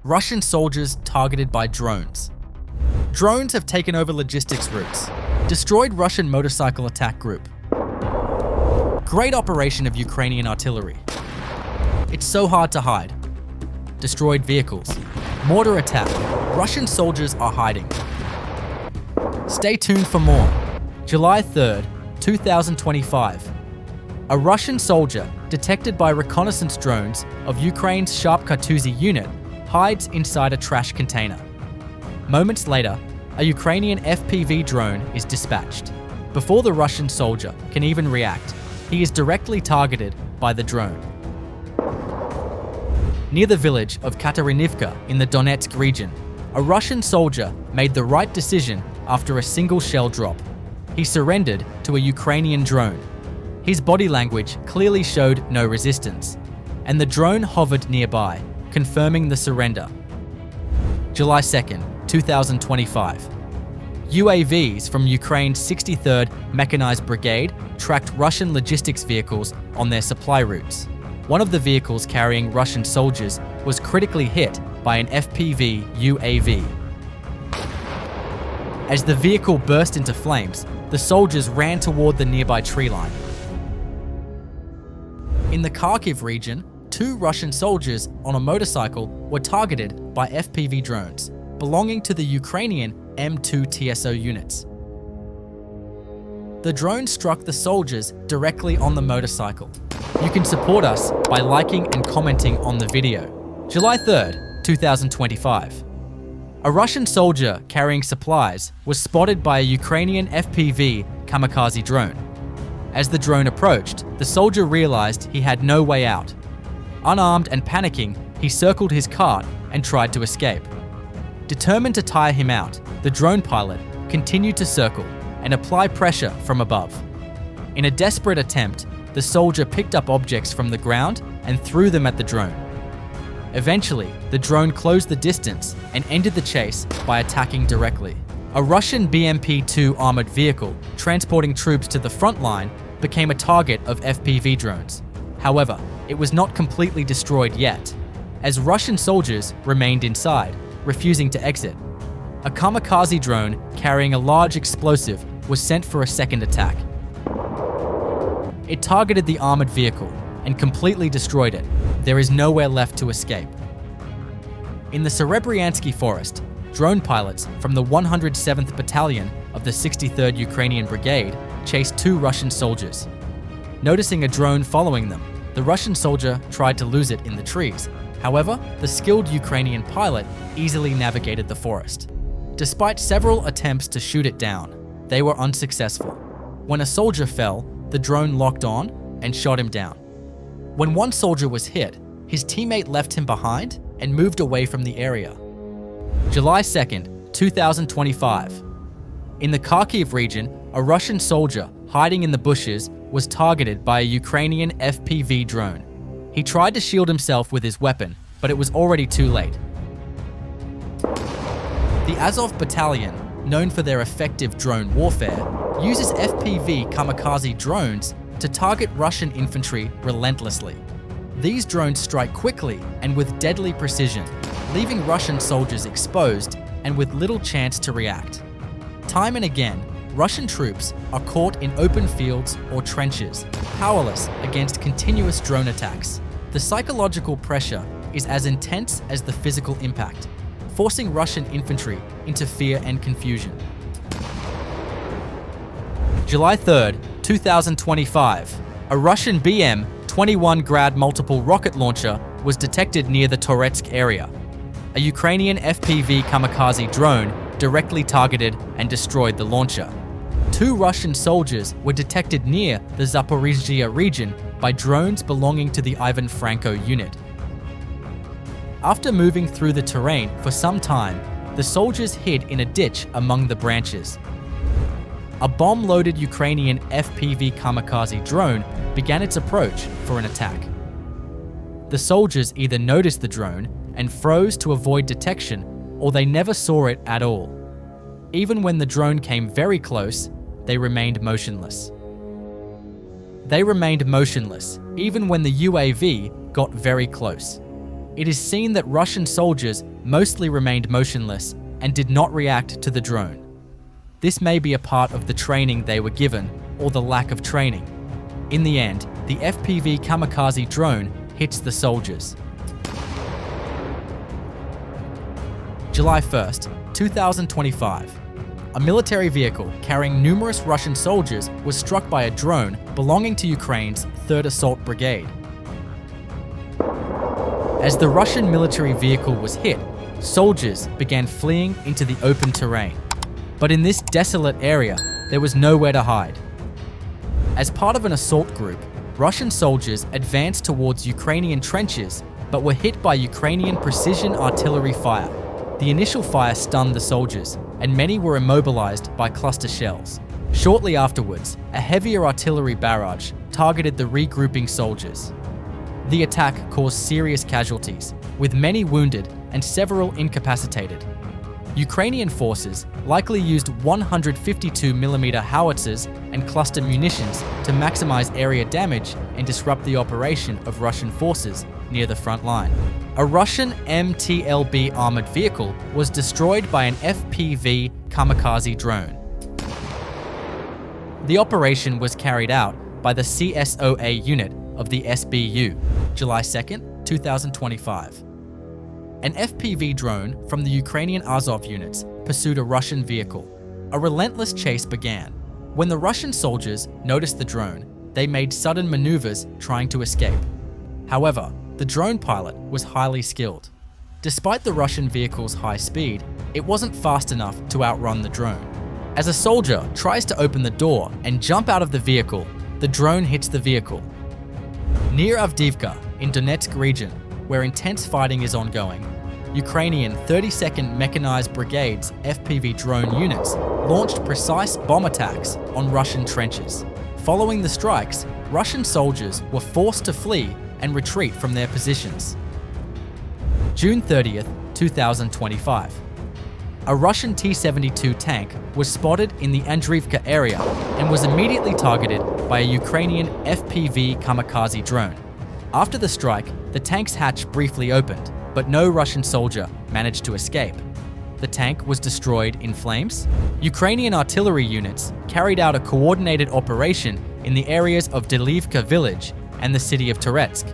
Russian soldiers targeted by drones. Drones have taken over logistics routes. Destroyed Russian motorcycle attack group. Great operation of Ukrainian artillery. It's so hard to hide. Destroyed vehicles. Mortar attack. Russian soldiers are hiding. Stay tuned for more. July 3rd, 2025. A Russian soldier detected by reconnaissance drones of Ukraine's Sharp Kartuzy unit hides inside a trash container. Moments later, a Ukrainian FPV drone is dispatched. Before the Russian soldier can even react, he is directly targeted by the drone. Near the village of Katarinivka in the Donetsk region, a Russian soldier made the right decision after a single shell drop. He surrendered to a Ukrainian drone. His body language clearly showed no resistance, and the drone hovered nearby, confirming the surrender. July 2nd, 2025. UAVs from Ukraine's 63rd Mechanized Brigade tracked Russian logistics vehicles on their supply routes. One of the vehicles carrying Russian soldiers was critically hit by an FPV UAV. As the vehicle burst into flames, the soldiers ran toward the nearby tree line. In the Kharkiv region, 2 Russian soldiers on a motorcycle were targeted by FPV drones belonging to the Ukrainian M2 TSO units. The drone struck the soldiers directly on the motorcycle. You can support us by liking and commenting on the video. July 3rd, 2025. A Russian soldier carrying supplies was spotted by a Ukrainian FPV kamikaze drone. As the drone approached, the soldier realized he had no way out. Unarmed and panicking, he circled his cart and tried to escape. Determined to tire him out, the drone pilot continued to circle and apply pressure from above. In a desperate attempt, the soldier picked up objects from the ground and threw them at the drone. Eventually, the drone closed the distance and ended the chase by attacking directly. A Russian BMP-2 armored vehicle transporting troops to the front line became a target of FPV drones. However, it was not completely destroyed yet, as Russian soldiers remained inside, refusing to exit. A kamikaze drone carrying a large explosive was sent for a second attack. It targeted the armored vehicle and completely destroyed it. There is nowhere left to escape. In the Serebryansky forest, drone pilots from the 107th Battalion of the 63rd Ukrainian Brigade chased 2 Russian soldiers. Noticing a drone following them, the Russian soldier tried to lose it in the trees. However, the skilled Ukrainian pilot easily navigated the forest. Despite several attempts to shoot it down, they were unsuccessful. When a soldier fell, the drone locked on and shot him down. When one soldier was hit, his teammate left him behind and moved away from the area. July 2nd, 2025. In the Kharkiv region, a Russian soldier hiding in the bushes was targeted by a Ukrainian FPV drone. He tried to shield himself with his weapon, but it was already too late. The Azov Battalion, known for their effective drone warfare, uses FPV kamikaze drones to target Russian infantry relentlessly. These drones strike quickly and with deadly precision, leaving Russian soldiers exposed and with little chance to react. Time and again, Russian troops are caught in open fields or trenches, powerless against continuous drone attacks. The psychological pressure is as intense as the physical impact, forcing Russian infantry into fear and confusion. July 3rd, 2025. A Russian BM-21 Grad multiple rocket launcher was detected near the Toretsk area. A Ukrainian FPV kamikaze drone directly targeted and destroyed the launcher. 2 Russian soldiers were detected near the Zaporizhzhia region by drones belonging to the Ivan Franko unit. After moving through the terrain for some time, the soldiers hid in a ditch among the branches. A bomb-loaded Ukrainian FPV kamikaze drone began its approach for an attack. The soldiers either noticed the drone and froze to avoid detection, or they never saw it at all. Even when the drone came very close, they remained motionless. Even when the UAV got very close. it is seen that Russian soldiers mostly remained motionless and did not react to the drone. This may be a part of the training they were given or the lack of training. In the end, the FPV kamikaze drone hits the soldiers. July 1st, 2025. A military vehicle carrying numerous Russian soldiers was struck by a drone belonging to Ukraine's 3rd Assault Brigade. As the Russian military vehicle was hit, soldiers began fleeing into the open terrain. But in this desolate area, there was nowhere to hide. As part of an assault group, Russian soldiers advanced towards Ukrainian trenches, but were hit by Ukrainian precision artillery fire. The initial fire stunned the soldiers, and many were immobilized by cluster shells. Shortly afterwards, a heavier artillery barrage targeted the regrouping soldiers. The attack caused serious casualties, with many wounded and several incapacitated. Ukrainian forces likely used 152mm howitzers and cluster munitions to maximize area damage and disrupt the operation of Russian forces near the front line. A Russian MTLB armored vehicle was destroyed by an FPV kamikaze drone. The operation was carried out by the CSOA unit of the SBU, July 2nd, 2025. An FPV drone from the Ukrainian Azov units pursued a Russian vehicle. A relentless chase began. When the Russian soldiers noticed the drone, they made sudden maneuvers trying to escape. However, the drone pilot was highly skilled. Despite the Russian vehicle's high speed, it wasn't fast enough to outrun the drone. As a soldier tries to open the door and jump out of the vehicle, the drone hits the vehicle. Near Avdiivka, in Donetsk region, where intense fighting is ongoing, Ukrainian 32nd Mechanized Brigade's FPV drone units launched precise bomb attacks on Russian trenches. Following the strikes, Russian soldiers were forced to flee and retreat from their positions. June 30th, 2025. A Russian T-72 tank was spotted in the Andriivka area and was immediately targeted by a Ukrainian FPV kamikaze drone. After the strike, the tank's hatch briefly opened, but no Russian soldier managed to escape. The tank was destroyed in flames. Ukrainian artillery units carried out a coordinated operation in the areas of Delivka village and the city of Toretsk.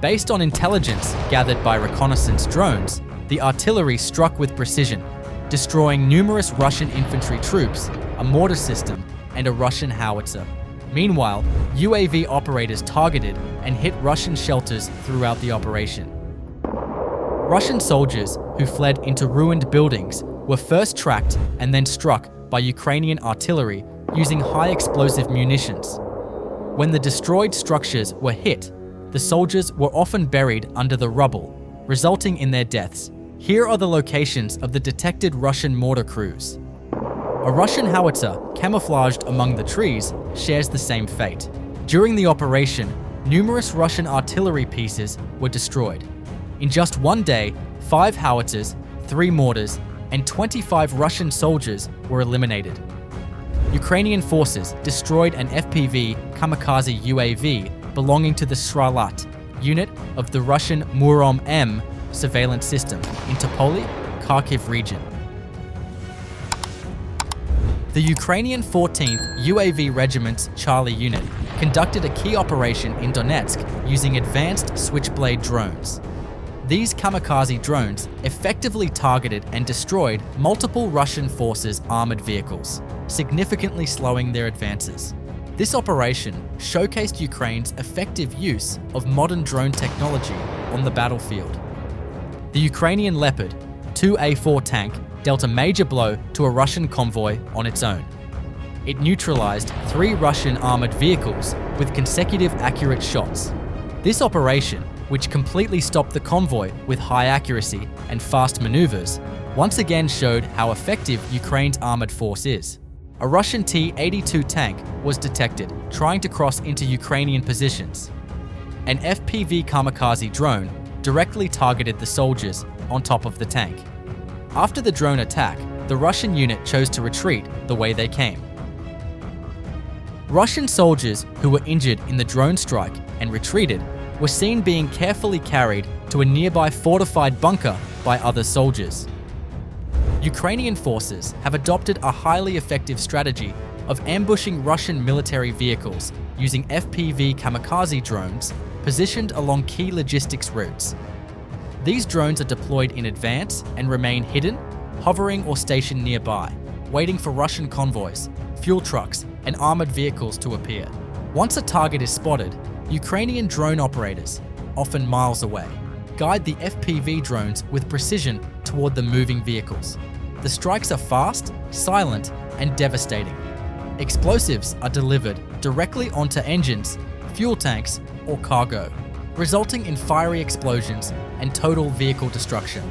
Based on intelligence gathered by reconnaissance drones, the artillery struck with precision, destroying numerous Russian infantry troops, a mortar system, and a Russian howitzer. Meanwhile, UAV operators targeted and hit Russian shelters throughout the operation. Russian soldiers who fled into ruined buildings were first tracked and then struck by Ukrainian artillery using high explosive munitions. When the destroyed structures were hit, the soldiers were often buried under the rubble, resulting in their deaths. Here are the locations of the detected Russian mortar crews. A Russian howitzer, camouflaged among the trees, shares the same fate. During the operation, numerous Russian artillery pieces were destroyed. In just one day, 5 howitzers, 3 mortars, and 25 Russian soldiers were eliminated. Ukrainian forces destroyed an FPV kamikaze UAV belonging to the Sralat unit of the Russian Murom-M surveillance system in Topoli, Kharkiv region. The Ukrainian 14th UAV Regiment's Charlie unit conducted a key operation in Donetsk using advanced Switchblade drones. These kamikaze drones effectively targeted and destroyed multiple Russian forces' armored vehicles, significantly slowing their advances. This operation showcased Ukraine's effective use of modern drone technology on the battlefield. The Ukrainian Leopard 2A4 tank dealt a major blow to a Russian convoy on its own. It neutralized 3 Russian armored vehicles with consecutive accurate shots. This operation, which completely stopped the convoy with high accuracy and fast maneuvers, once again showed how effective Ukraine's armored force is. A Russian T-82 tank was detected trying to cross into Ukrainian positions. An FPV kamikaze drone directly targeted the soldiers on top of the tank. After the drone attack, the Russian unit chose to retreat the way they came. Russian soldiers who were injured in the drone strike and retreated were seen being carefully carried to a nearby fortified bunker by other soldiers. Ukrainian forces have adopted a highly effective strategy of ambushing Russian military vehicles using FPV kamikaze drones positioned along key logistics routes. These drones are deployed in advance and remain hidden, hovering or stationed nearby, waiting for Russian convoys, fuel trucks, and armored vehicles to appear. Once a target is spotted, Ukrainian drone operators, often miles away, guide the FPV drones with precision toward the moving vehicles. The strikes are fast, silent, and devastating. Explosives are delivered directly onto engines, fuel tanks, or cargo, resulting in fiery explosions and total vehicle destruction.